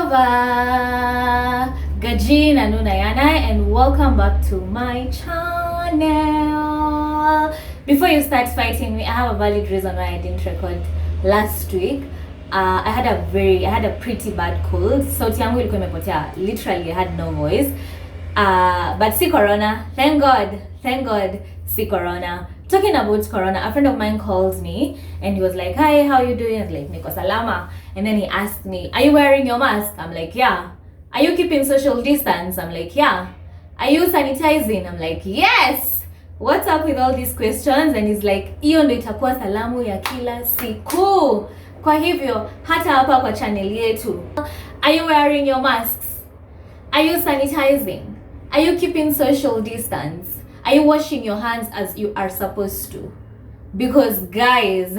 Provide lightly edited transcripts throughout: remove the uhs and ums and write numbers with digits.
Nova Gajin and Naiyianaye, and welcome back to my channel. Before you start fighting me, I have a valid reason why I didn't record last week. I had a pretty bad cold. Sauti yangu ilikuwa imepotea. Literally I had no voice. But see corona. Thank God see corona. Talking about corona, a friend of mine calls me and he was like, "Hi, how you doing?" I was like, "Niko salama." And then he asked me, "Are you wearing your mask?" I'm like, "Yeah." "Are you keeping social distance?" I'm like, "Yeah." "Are you sanitizing?" I'm like, "Yes." What's up with all these questions? And he's like, "Hiyo ndio itakuwa salamu ya kila siku. Kwa hivyo hata hapa kwa channel yetu, are you wearing your masks? Are you sanitizing? Are you keeping social distance? Are you washing your hands as you are supposed to?" Because guys,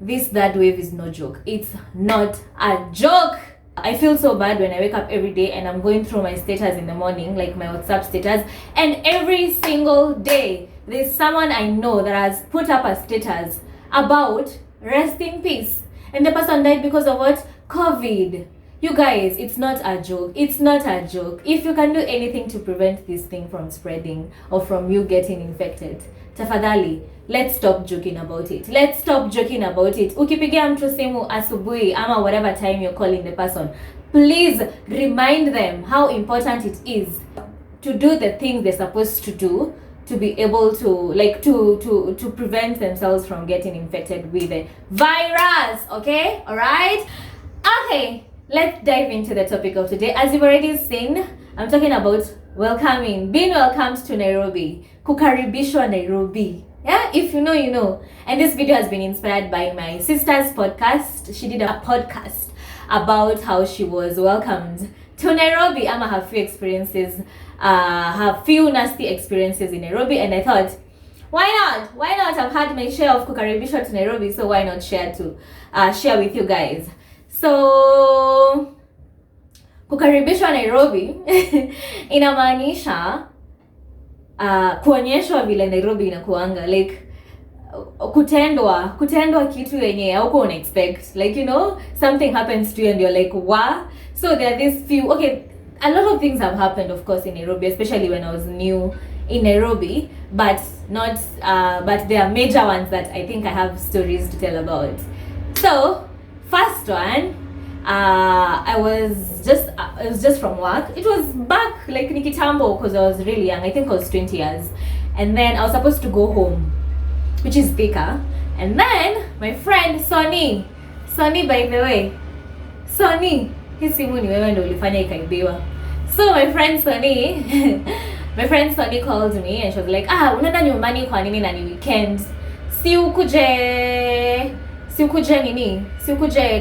this third wave is no joke. It's not a joke. I feel so bad when I wake up every day and I'm going through my status in the morning, like my WhatsApp status, and every single day there's someone I know that has put up a status about rest in peace, and the person died because of what? COVID. You guys, it's not a joke. It's not a joke. If you can do anything to prevent this thing from spreading or from you getting infected, tafadhali, let's stop joking about it. Let's stop joking about it. Ukipigia mtu simu asubuhi ama whatever time you're calling the person, please remind them how important it is to do the things they're supposed to do to be able to to prevent themselves from getting infected with the virus. Okay? All right? Okay. Let's dive into the topic of today. As you've already seen, I'm talking about being welcomed to Nairobi. Kukaribishwa Nairobi. Yeah, if you know, you know. And this video has been inspired by my sister's podcast. She did a podcast about how she was welcomed to Nairobi. Her few experiences, her few nasty experiences in Nairobi. And I thought, why not? Why not? I've had my share of Kukaribishwa to Nairobi, so why not share with you guys? So kukaribishwa Nairobi inamaanisha kuonyeshwa vile Nairobi inakuanga, like kutendwa kitu yenye hauko una expect, like, you know, something happens to you and you're like, "Wow." So there are these few, okay, a lot of things have happened, of course, in Nairobi, especially when I was new in Nairobi, but there are major ones that I think I have stories to tell about. So first one, I was just from work. It was back like nikitambo because I was really young. I think I was 20 years. And then I was supposed to go home, which is Thika. And then my friend Sonny, by the way, Sonny, hii simu ni wewe ndio ulifanya ikaibiwa. So my friend Sonny called me and she was like, unaenda nyumbani kwa nini na ni weekend? Si ukuje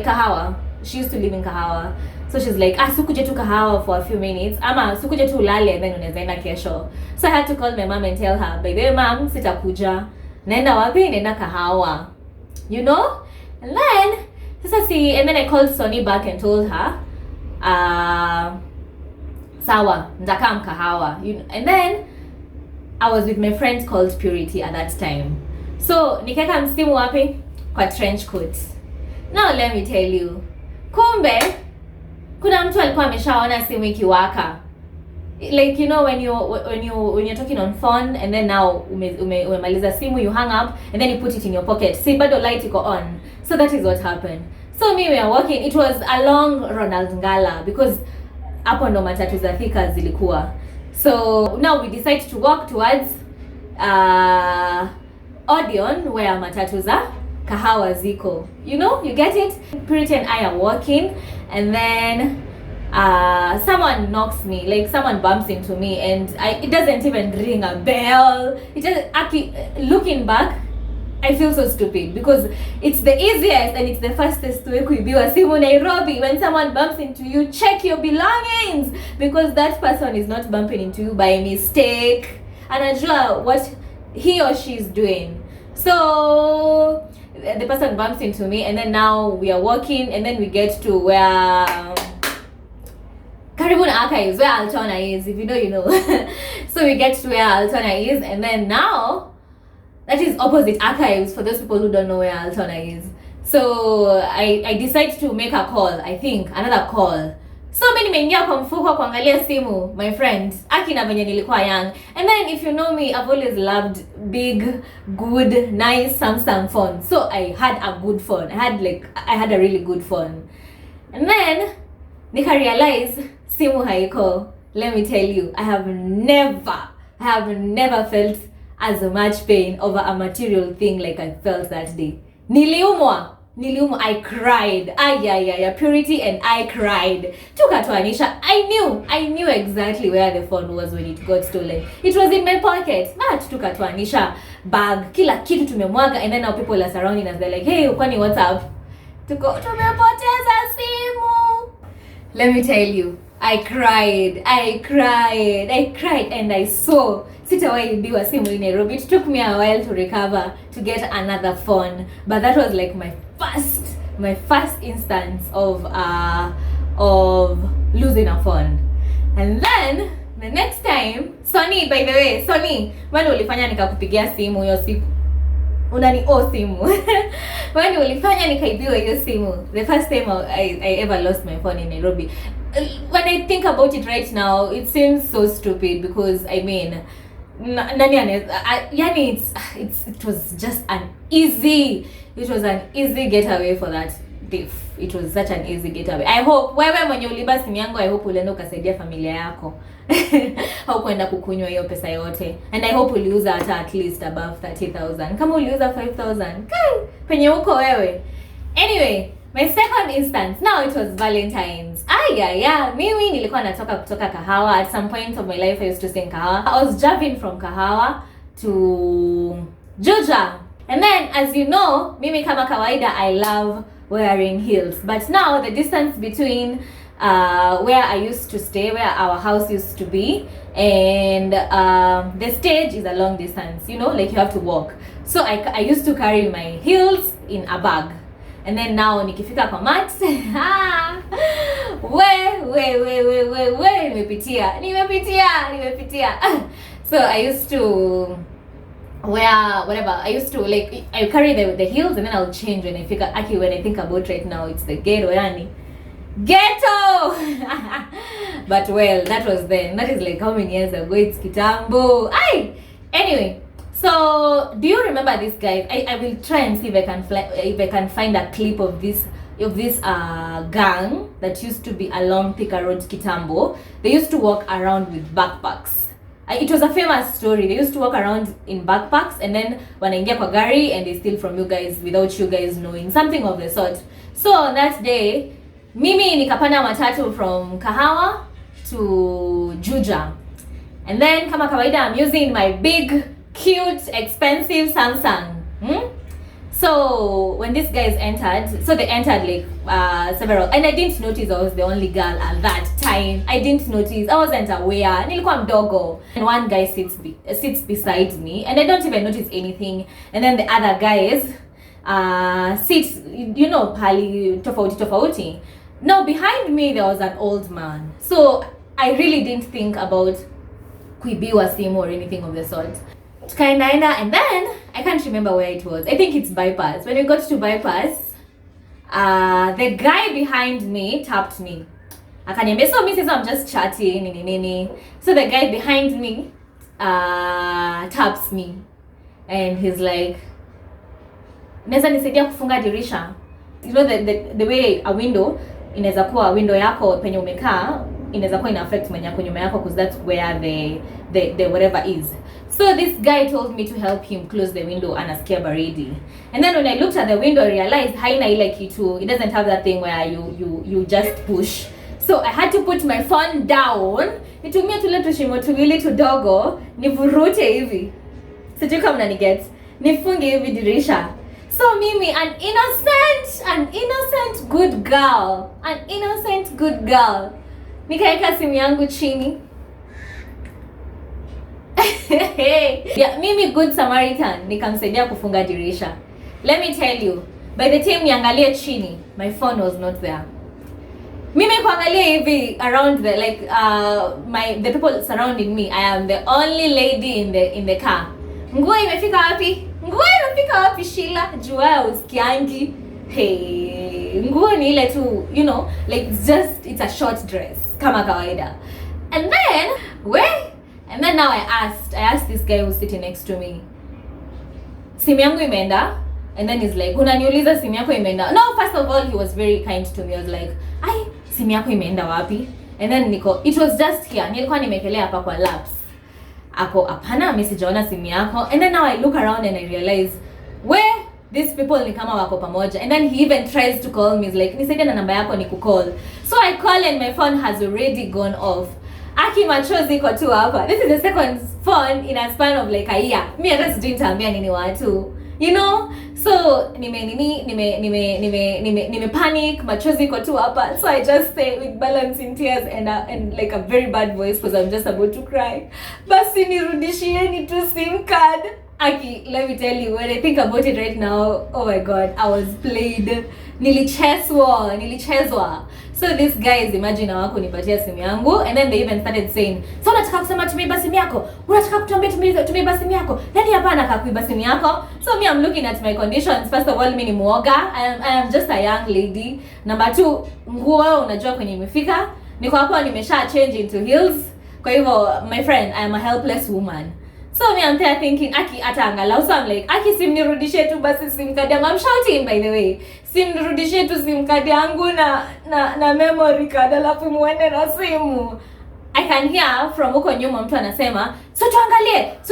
Kahawa. She used to live in Kahawa. So she's like, sikuje tu Kahawa for a few minutes. Ama sikuje tu ulale and then unaweza enda kesho. So I had to call my mom and tell her, "By the way, mom, sitakuja. Naenda wapi? Naenda Kahawa." You know? And then I called Sonny back and told her, sawa, ndakam Kahawa. And then I was with my friend called Purity at that time. So nikeka msimu wapi? Kwa trench coat. Now let me tell you, kumbe kuna mtu alikuwa ameshaona simu ikiwaka, like, you know, when you're talking on phone and then now umemaliza simu, you hang up and then you put it in your pocket, see bado light iko on. So that is what happened. So we were walking, it was along Ronald Ngala because hapo ndo matatu za Thika zilikuwa. So now we decide to walk towards Odeon where matatu za Kahawa ziko. You know, you get it? Purity and I are walking and then someone knocks me, like someone bumps into me, and it doesn't even ring a bell. It just, looking back, I feel so stupid because it's the easiest and it's the fastest way kuibiwa simu Nairobi. When someone bumps into you, check your belongings because that person is not bumping into you by mistake. Anajua what he or she is doing. So the person bumps into me and then now we are walking and then we get to where Karibu na Archives, where Altona is. If you know, you know. So we get to where Altona is and then now that is opposite Archives for those people who don't know where Altona is. So I decide to make a call, I think, another call. So mimi nimeingia kwa mfuko kuangalia simu, my friend. Akina venye nilikuwa young. And then if you know me, I've always loved big, good, nice Samsung phone. So I had a good phone. I had a really good phone. And then nika realize simu haiko. Let me tell you, I have never felt as much pain over a material thing like I felt that day. Niliumwa, I cried. Purity and I cried. Tukatoanisha. I knew exactly where the phone was when it got stolen. It was in my pocket. But tukatoanisha bag, kila kitu tumemwaga, and then now people are surrounding us. They're like, hey, kwani what's up? Tumepoteza simu. Let me tell you, I cried and I saw sitawahi biwa simu in Nairobi. It took me a while to recover to get another phone, but that was like my first instance of losing a phone. And then the next time, Sony, by the way, Sony, when ulifanya nikakupigia simu hiyo siku, unani simu. When ulifanya nikaibiwa hiyo simu, the first time I ever lost my phone in Nairobi. When I think about it right now, it seems so stupid because I mean, it was just an easy getaway for that thief. It was such an easy getaway. I hope wewe mwenye uliba simu yangu, I hope ulienda ukasaidia familia yako. Haukwenda kukunywa hiyo pesa yote. And I hope uliuza hata at least above 30,000. Kama uliuza 5,000, penye uko wewe. Anyway, my second instance, now it was Valentine's. Mimi nilikuwa natoka kutoka Kahawa. At some point of my life I used to stay in Kahawa. I was driving from Kahawa to Juja. And then, as you know, mimi kama kawaida, I love wearing heels. But now the distance between where I used to stay, where our house used to be, and the stage is a long distance, you know, like you have to walk. So I used to carry my heels in a bag. And then now nikifika kwa mat, nimepitia. So I used to wear whatever. I used to I carry the heels and then I'll change when I when I think about right now, it's the ghetto. But well, that was then. That is like how many years ago? It's kitambo. Anyway, so do you remember this guy? I will try and see if I can find a clip of this gang that used to be along Thika Road, Kitambo. They used to walk around with backpacks. It was a famous story. They used to walk around in backpacks and then wanaingia kwa gari and they steal from you guys without you guys knowing, something of the sort. So on that day, mimi nikapanda matatu from Kahawa to Juja. And then kama kawaida, I'm using my big, cute, expensive Samsung. So when these guys entered, so they entered like several, and I didn't notice I was the only girl at that time. I didn't notice. I wasn't aware. Nilikuwa mdogo. And one guy sits beside me, and I don't even notice anything. And then the other guys sit, you know, pali tofauti. Now behind me there was an old man. So I really didn't think about kuibiwa simu or anything of the sort. Tukaenda, and then I can't remember where it was. I think it's Bypass. When we got to Bypass, the guy behind me tapped me. Akaniambia, so Mrs. I'm just chatting, nini. So the guy behind me taps me, and he's like, "Neza nisaidia kufunga dirisha." You know the way a window inaweza kuwa window yako penye umekaa inaweza kuwa ina affect mwenye yako nyuma yako, because that's where the whatever is. So this guy told me to help him close the window and anasikia baridi. And then when I looked at the window, I realized haina ile kitu. It doesn't have that thing where you just push. So I had to put my phone down. Nitumie tule tushimo tuwili tudogo, nivurute hivi. Sijui kama mnaniget. Nifunge hivi dirisha. So mimi, an innocent good girl. Nikaeka simu yangu chini. Yeah, mimi good Samaritan, nikamsaidia kufunga dirisha. Let me tell you, by the time niangalie chini, my phone was not there. Mimi kuangalia hivi around the people surrounding me, I am the only lady in the car. Nguo imefika wapi Sheila? Jua usikiangi. Hey, nguo ni ile tu, you know, like it's a short dress kama kawaida. And then now I asked this guy who's sitting next to me, simu yangu imeenda? And then he's like, unaniuliza simu yako imeenda? No, first of all, he was very kind to me. I was like, ai, simu yako imeenda wapi? And then it was just here. Nilikuwa nimekelea hapa kwa laps. Ako, hapana, mimi sijaona simu yako. And then now I look around and I realize, where these people ni kama wako pamoja. And then he even tries to call me. He's like, nisaidie na namba yako nikukall. So I call and my phone has already gone off. Aki machozi iko tu hapa. This is the second phone in a span of like a year. Me hata sijui nitaambia nini watu. You know? So nime panic, machozi iko tu hapa. So I just say with balancing tears and like a very bad voice because I'm just about to cry. Basi nirudishieni tu SIM card. Aki, let me tell you, when I think about it right now, oh my god, I was played. Nilichezwa. So these guys, imagine hawakunipatia simu yangu, and then they even started saying, so unataka kusema tumeiba simu yako? Unataka kutuambia tumeiba simu yako? Nani hapa anataka kuiba simu yako? So me, I'm looking at my conditions. First of all, mimi ni muoga. I am just a young lady. Number 2, nguo unajua kwenye imefika. Niko hapo nimesha change into heels. Kwa hivyo, my friend, I am a helpless woman. So me, I'm there thinking, Aki ata angalau. So I'm like, Aki simnirudishie tu basi SIM card yangu. I'm shouting, by the way. Simnirudishie tu SIM card yangu na memory card alafu muende na simu. I can hear from huko nyuma mtu anasema, so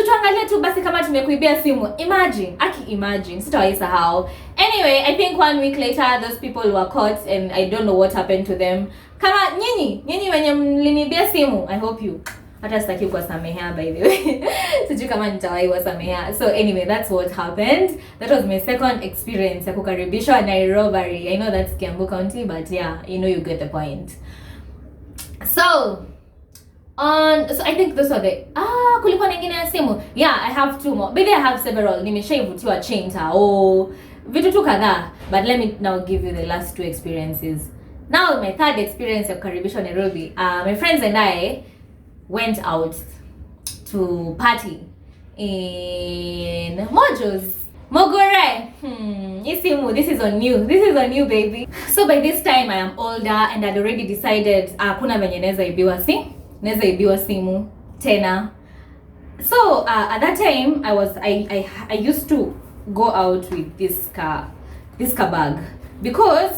tuangalie tu basi kama tumekuibia simu. Imagine, Aki imagine. Sitawahi sahau. Anyway, I think 1 week later those people were caught and I don't know what happened to them. Kama nyinyi wenye mlinibia simu, I hope you hata sitaki kuwasamehea, by the way. Sijui kama nitawahi wasamehea. So anyway, that's what happened. That was my second experience ya Kukaribishwa Nairobi. I know that's Kiambu County, but yeah, you know, you get the point. So I think those are the kulikuwa nyingine ya simu. Yeah, I have 2 more. Maybe I have several. Nimeshaivutiwa chain vitu tu kadhaa. But let me now give you the last 2 experiences. Now my third experience ya Kukaribishwa Nairobi. My friends and I went out to party in Mogore. This is on you. This is on you, baby. So by this time I am older and I'd already decided kuna venye naweza ibiwa simu tena. So at that time I used to go out with this car bag because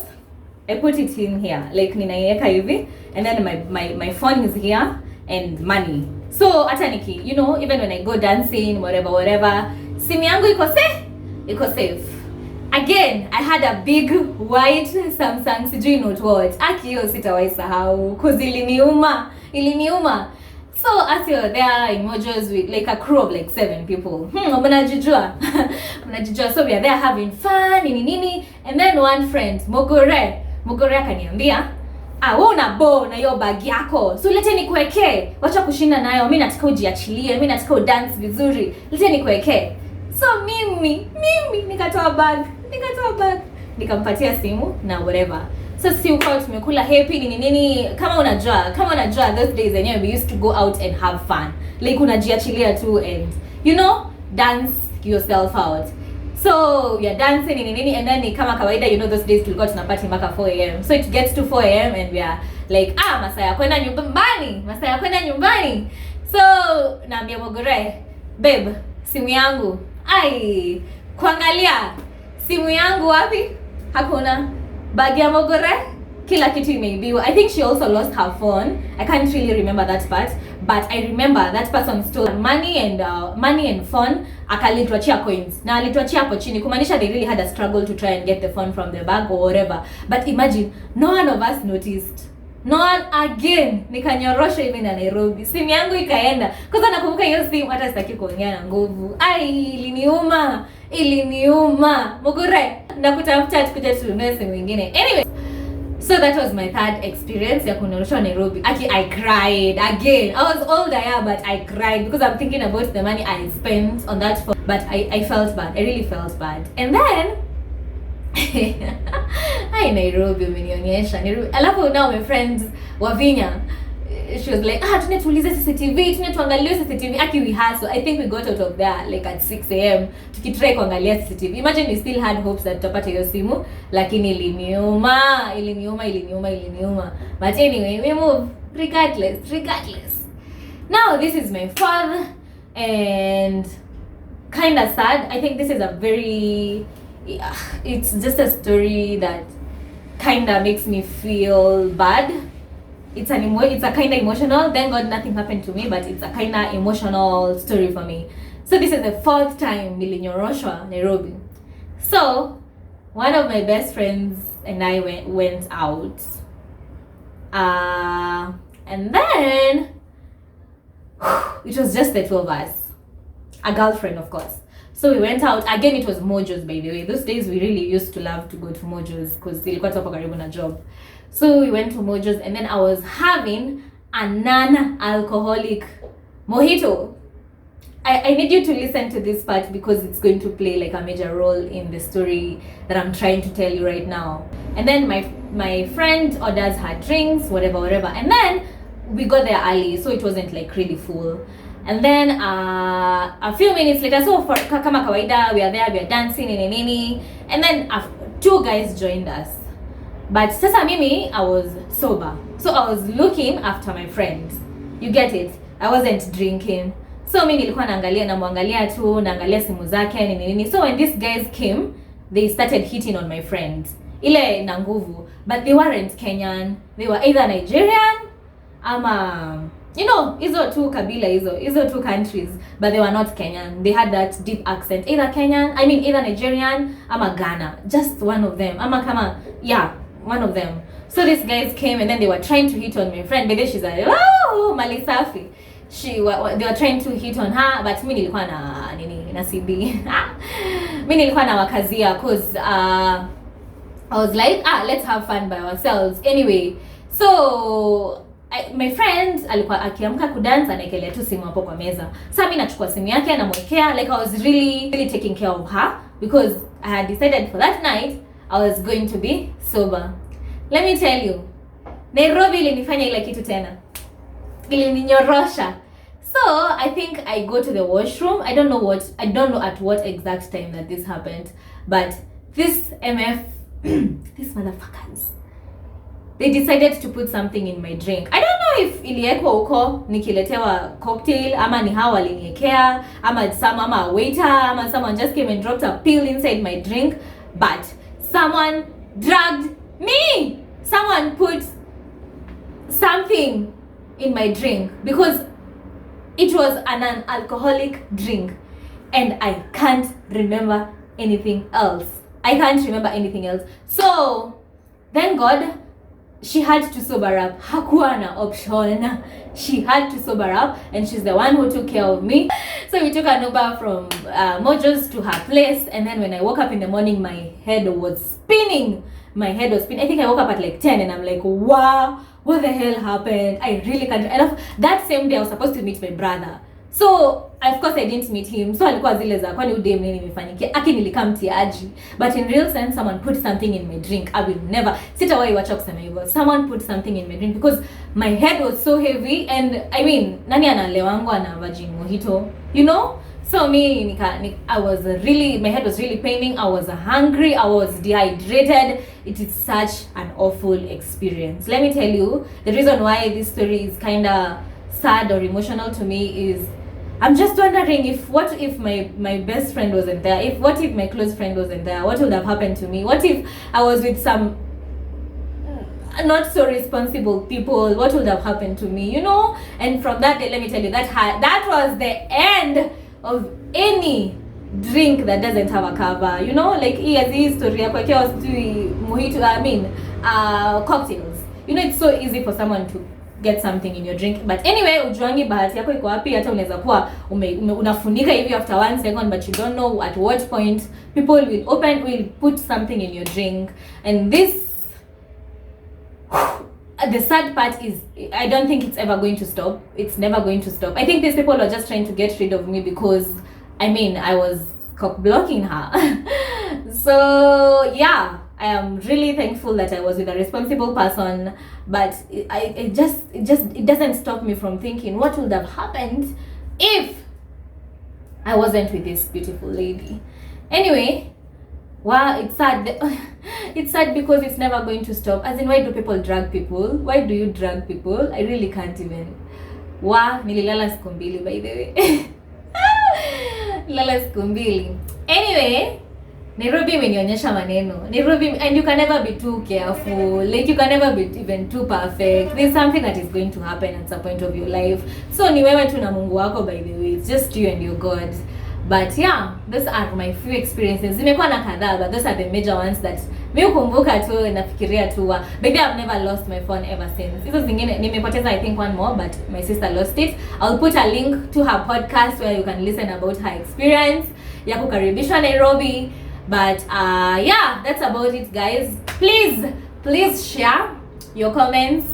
I put it in here, like ninaiweka hivi, and then my phone is here and money. So hata you know, even when I go dancing, whatever, simu yangu iko safe. Again, I had a big white Samsung, sijui not what. Aki hiyo sitawahi sahau cause iliniuma. So as you're there in Mojos with like a crew of like 7 people. Mnajijua. So we are there having fun, nini. And then one friend, Mogore akaniambia, wewe una bo na hiyo bag yako. So lete nikuwekee. Wacha kushinda nayo. Mimi nataka ujiachilie. Mimi nataka udance vizuri. Lete nikuwekee. So mimi nikatoa bag. Nikampatia simu na whatever. So si uko tumekula happy nini kama unajua those days anyway we used to go out and have fun. Like unajiachilia tu and you know, dance yourself out. So we are dancing nini and then kama kawaida, you know, those days tulikuwa tunapati mpaka 4 AM. So it gets to 4 AM and we are like masaa ya kwenda nyumbani. So naambia Mogore, babe, simu yangu. Kuangalia simu yangu wapi? Hakuna. Bag ya Mogore, kila kitu imeibiwa. I think she also lost her phone. I can't really remember that part, but I remember that person stole money and phone, akalituachia coins. Na alituachia hapo chini, kumaanisha they really had a struggle to try and get the phone from the bag or whatever. But imagine, no one of us noticed. No one again. Nikanyorosha hivi na Nairobi. Simu yangu ikaenda. Kwanza nakumbuka hiyo simu hata sitaki kuongea na nguvu. Iliniuma. Mogore, nakutafuta tukuje tununue simu nyingine. Anyway, so that was my third experience ya kunyorosha Nairobi. Actually, I cried again. I was older, yeah, but I cried because I'm thinking about the money I spent on that phone. But I felt bad. I really felt bad. And then Nairobi umenionyesha. Alafu now my friends wa Vinya, she was like, tunetuulize CCTV, tunetuangalie CCTV. Aki we had, so I think we got out of there like at 6 a.m. tukitry kuangalia CCTV. Imagine we still had hopes that tutapata hiyo simu, lakini iliniuma. But anyway, we move regardless. Now this is my father, and kind of sad. I think this is a very, it's just a story that kind of makes me feel bad. It's a kind of emotional. Thank God nothing happened to me, but it's a kind of emotional story for me. So this is the 4th time nilinyoroshwa Nairobi. So one of my best friends and I went out, and then it was just the 2 of us, a girlfriend of course. So we went out again. It was Mojo's, by the way. Those days we really used to love to go to Mojo's because ilikuwa hapo karibu na job. So we went to Mojo's, and then I was having a non-alcoholic mojito. I need you to listen to this part because it's going to play like a major role in the story that I'm trying to tell you right now. And then my friend orders her drinks, whatever, and then we got there early, so it wasn't like really full. And then a few minutes later, so for kama kawaida, we are there, we are dancing nini, and then 2 guys joined us. But sasa mimi, I was sober, so I was looking after my friend. You get it? I wasn't drinking, so mimi nilikuwa namwangalia tu, naangalia simu zake nini. So when these guys came, they started hitting on my friend ile na nguvu, but they weren't Kenyan. They were either Nigerian ama, you know, hizo tu kabila, hizo two countries, but they were not Kenyan. They had that deep accent, either Nigerian ama Ghana, just one of them, one of them. So these guys came, and then they were trying to hit on my friend, but then she's like, oh, mali safi. They were trying to hit on her, but mimi nilikuwa na CB. Mimi nilikuwa na wakazia cause I was like, let's have fun by ourselves. Anyway, so my friend alikuwa akiamka kudance, anaekelea tu simu hapo kwa meza. Sasa mimi nachukua simu yake namwekea, like I was really taking care of her because I had decided for that night I was going to be sober. Let me tell you, Nairobi ilinifanya ile kitu tena. Ilininyorosha. So I think I go to the washroom. I don't know at what exact time that this happened, but this these motherfuckers, they decided to put something in my drink. I don't know if iliekwa huko nikiletewa cocktail ama ni hawa waliniekea ama waiter ama someone just came and dropped a pill inside my drink, but someone drugged me. Someone put something in my drink because it was an alcoholic drink, and I can't remember anything else. So thank God she had to sober up. Hakuwa na option. She had to sober up, and she's the one who took care of me. So we took an Uber from Mojo's to her place, and then when I woke up in the morning, my head was spinning. I think I woke up at like 10, and I'm like, wow, what the hell happened? I really can't. And that same day I was supposed to meet my brother. So of course I didn't meet him. So alikuwa zile za kwani udem nini nimefanyikia. Aki nilikamtiaji. But in real sense, someone put something in my drink. I will never. Sitawahi wacha kusema hivyo. Someone put something in my drink because my head was so heavy, and I mean, nani analewangwa na virgin mojito, you know? So me, my head was really paining. I was hungry. I was dehydrated. It is such an awful experience. Let me tell you, the reason why this story is kind of sad or emotional to me is I'm just wondering what if my best friend wasn't there? What if my close friend wasn't there? What would have happened to me? What if I was with some not so responsible people? What would have happened to me, you know? And from that day, let me tell you, that was the end of any drink that doesn't have a cover, you know, like hii story ya kuwekea mojito, cocktails, you know, it's so easy for someone to get something in your drink. But anyway, ujuangi bahati yako iko wapi, hata unaweza kuwa unafunika hivi after 1 second, but you don't know at what point people will put something in your drink. And the sad part is I don't think it's ever going to stop. It's never going to stop. I think these people are just trying to get rid of me because I was cock blocking her. So yeah, I am really thankful that I was with a responsible person, but it doesn't stop me from thinking what would have happened if I wasn't with this beautiful lady. Anyway, wow, it's sad. It's sad because it's never going to stop. As in, why do people drag people? Why do you drag people? I really can't even. Wow, nililala siku mbili, by the way. Lala siku mbili. Anyway, Nairobi imenionyesha maneno. Nairobi, and you can never be too careful. Like, you can never be even too perfect. There's something that is going to happen at some point of your life. So ni wewe tu na Mungu wako, by the way. It's just you and your God. But yeah, those are my few experiences. Zimekuwa na kadhaa, but those are the major ones that mimi ukumbuka tu nafikiria tu. Maybe I've never lost my phone ever since. Hizo zingine nimepoteza, I think one more, but my sister lost it. I'll put a link to her podcast where you can listen about her experience ya Kukaribishwa Nairobi. But yeah, that's about it, guys. Please share your comments.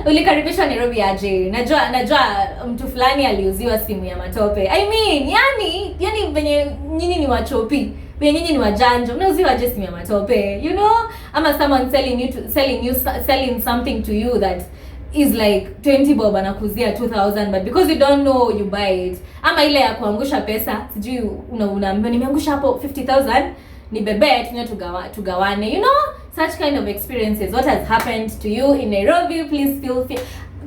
Ulikaribishwa Nairobi aje? Najua mtu fulani aliuziwa simu ya matope. I mean, yani venye nyinyi ni wachopi, venye nyinyi ni wajanjo, mnauziwa aje simu ya matope? You know? Ama someone selling something to you that is like 20 bob anakuzia 2000, but because you don't know, you buy it. Ama ile ya kuangusha pesa, sijui unaambia nimeangusha hapo 50,000, ni bebe tugawane. You know, such kind of experiences. What has happened to you in Nairobi?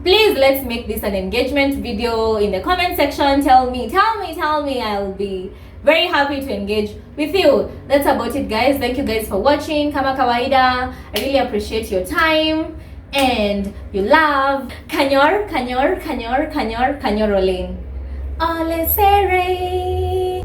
Please let's make this an engagement video in the comment section. Tell me. I'll be very happy to engage with you. That's about it, guys. Thank you guys for watching. Kama kawaida, I really appreciate your time and your love. Kanyor Rolling. Ole Sere.